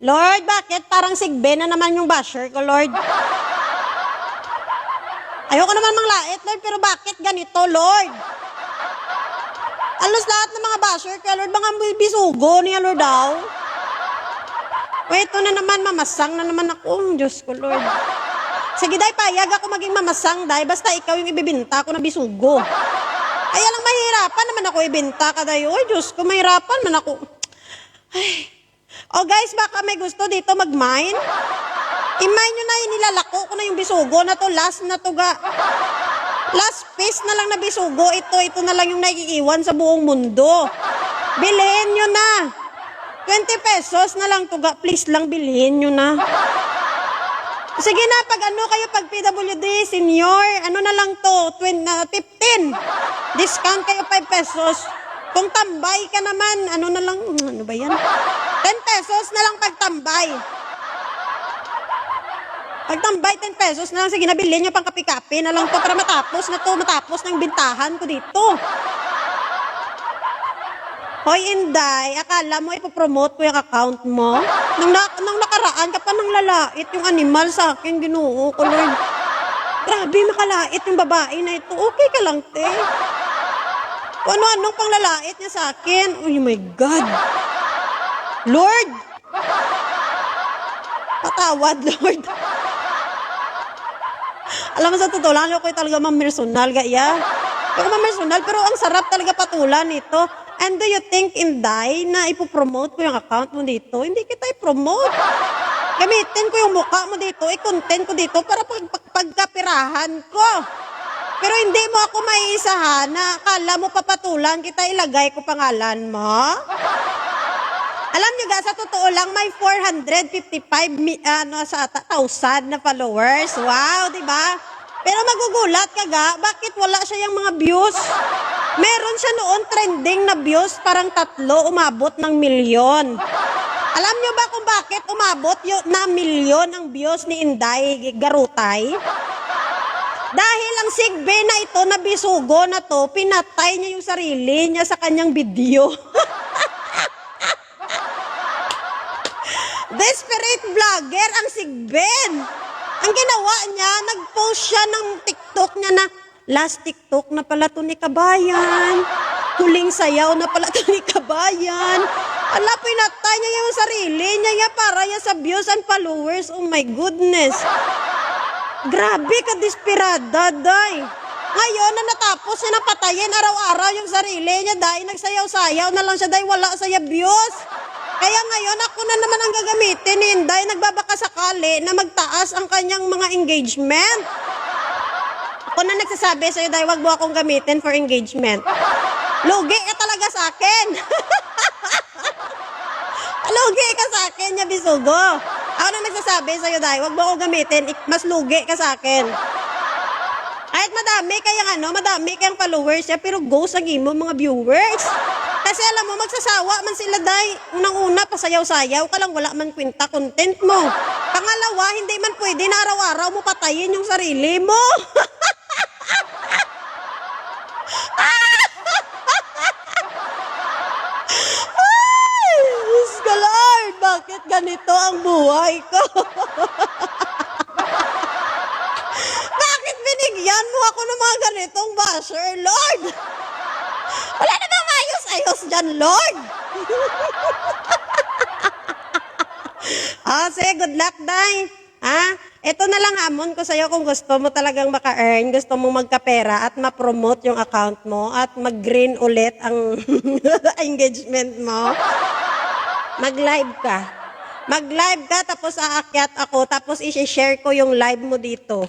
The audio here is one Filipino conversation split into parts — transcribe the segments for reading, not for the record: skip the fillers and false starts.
Lord, bakit? Parang sigbe na naman yung basher ko, Lord. Ayoko naman manglait, Lord, pero bakit ganito, Lord? Alos lahat ng mga basher ko, Lord, mga bisugo niya, Lord, daw. Wait, ito na naman, mamasang na naman ako. Diyos ko, Lord. Sige, day, payag ako maging mamasang, day. Basta ikaw yung ibibinta ko na bisugo. Kaya lang mahirapan naman ako ibinta ka, day. Uy, Diyos ko, mahirapan man ako. Ay. Oh, guys, baka may gusto dito mag-mine. I-mine nyo na, nilalako ko na yung bisugo na to. Last na to, ga. Last piece na lang na bisugo. Ito na lang yung naiiwan sa buong mundo. Bilhin nyo na. 20 pesos na lang to, ga. Please lang, bilhin nyo na. Sige na, pag ano kayo, pag PWD, senior, ano na lang to, 15. Discount kayo 5 pesos. Kung tambay ka naman, ano na lang, ano ba yan? 10 pesos na lang pagtambay. Pagtambay, 10 pesos na lang. Sige, nabili nyo pang kapi-kapi na lang to para matapos na to, matapos ng bintahan ko dito. Hoy, Inday, akala mo ipopromote ko yung account mo? Nung nakaraan ka pa nang lalait yung animal sa akin, Ginoo ko, Lord. Grabe, makalait yung babae na ito. Okay ka lang, te. Kung ano-anong pang lalait niya sa akin. Oh my God. Lord! Patawad, Lord. Alam mo, sa totoo lang, ako talaga mamersonal, gaya. Ako mamersonal, pero ang sarap talaga patulan nito. And do you think, Inday, na ipopromote ko yung account mo dito? Hindi kita ipromote. Gamitin ko yung mukha mo dito, i-content ko dito para pagkapirahan ko. Pero hindi mo ako maiisahan na akala mo papatulan kita, ilagay ko pangalan mo. Alam nyo ga, sa totoo lang, may 455,000 na followers. Wow, di ba? Pero magugulat ka ga, bakit wala siya yung mga views? Meron siya noon trending na views, parang 3, umabot ng 1,000,000. Alam nyo ba kung bakit umabot na 1,000,000 ang views ni Inday Garutay? Dahil ang sigbe na ito, na bisugo na to, pinatay niya yung sarili niya sa kanyang video. Desperate vlogger ang sigben. Ang ginawa niya, nag-post siya ng TikTok niya na, last TikTok na pala to ni Kabayan. Huling sayaw na pala to ni Kabayan. Ala, pinatay niya yung sarili niya para yan sa views and followers. Oh my goodness. Grabe ka desperada, day. Ngayon na natapos siya na patayin araw-araw yung sarili niya, day. Nagsayaw-sayaw na lang siya, day. Wala saya views. Kaya ngayon ako na naman ang gagamitin ni Inday. Nagbabaka sakali na magtaas ang kanyang mga engagement. Ako na nagsasabi sa'yo, day, wag mo akong gamitin for engagement. Lugi ka talaga sa akin. Lugi ka sa akin, niya bisugo. Ako na nagsasabi sa'yo, day, wag mo akong gamitin. Mas lugi ka sa akin. Kahit madami kayang followers siya, pero go sa mo mga viewers. Kasi alam mo, magsasawa man sila, day. Unang-una, pasayaw-sayaw ka lang, wala man kwenta content mo. Pangalawa, hindi man pwede na araw-araw mo patayin yung sarili mo. Ay, Diyos ko, Lord, bakit ganito ang buhay ko? Bakit binigyan mo ako ng mga ganitong basher, Lord? Wala na bang ayos-ayos dyan, Lord? Sige, good luck, day. Ito na lang hamon ko sa'yo kung gusto mo talagang maka-earn, gusto mo magkapera at ma-promote yung account mo at mag-green ulit ang engagement mo. Mag-live ka. Mag-live ka, tapos aakyat ako, tapos i-share ko yung live mo dito.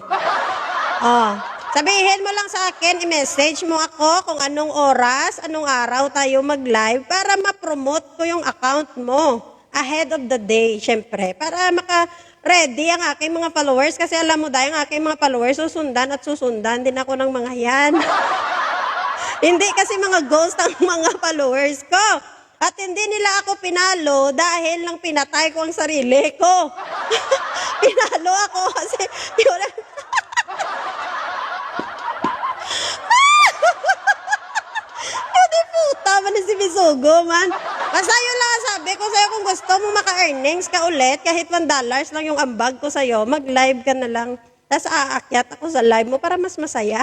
Sabihin mo lang sa akin, i-message mo ako kung anong oras, anong araw tayo mag-live para ma-promote ko yung account mo ahead of the day, syempre. Para maka-ready ang aking mga followers. Kasi alam mo dahil ang aking mga followers, susundan din ako ng mga yan. Hindi kasi mga ghost ang mga followers ko. At hindi nila ako pinalo dahil lang pinatay ko ang sarili ko. Pinalo ako kasi Hindi puta man si Bisugo man. Basta yun lang sabi ko ko sa'yo kung gusto mo maka-earnings ka ulit, kahit $1 lang yung ambag ko sa'yo, mag-live ka na lang. Tapos aakyat ako sa live mo para mas masaya.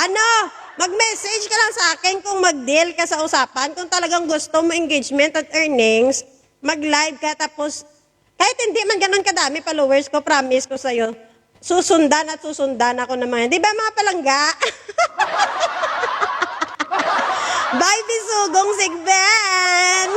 Ano? Mag-message ka lang sa akin kung mag-deal ka sa usapan. Kung talagang gusto mo engagement at earnings, mag-live ka tapos kahit hindi man ganun kadami followers ko, promise ko sa'yo, susundan at susundan ako ng mga, di ba mga palangga? Bye, Bisugong Sigben!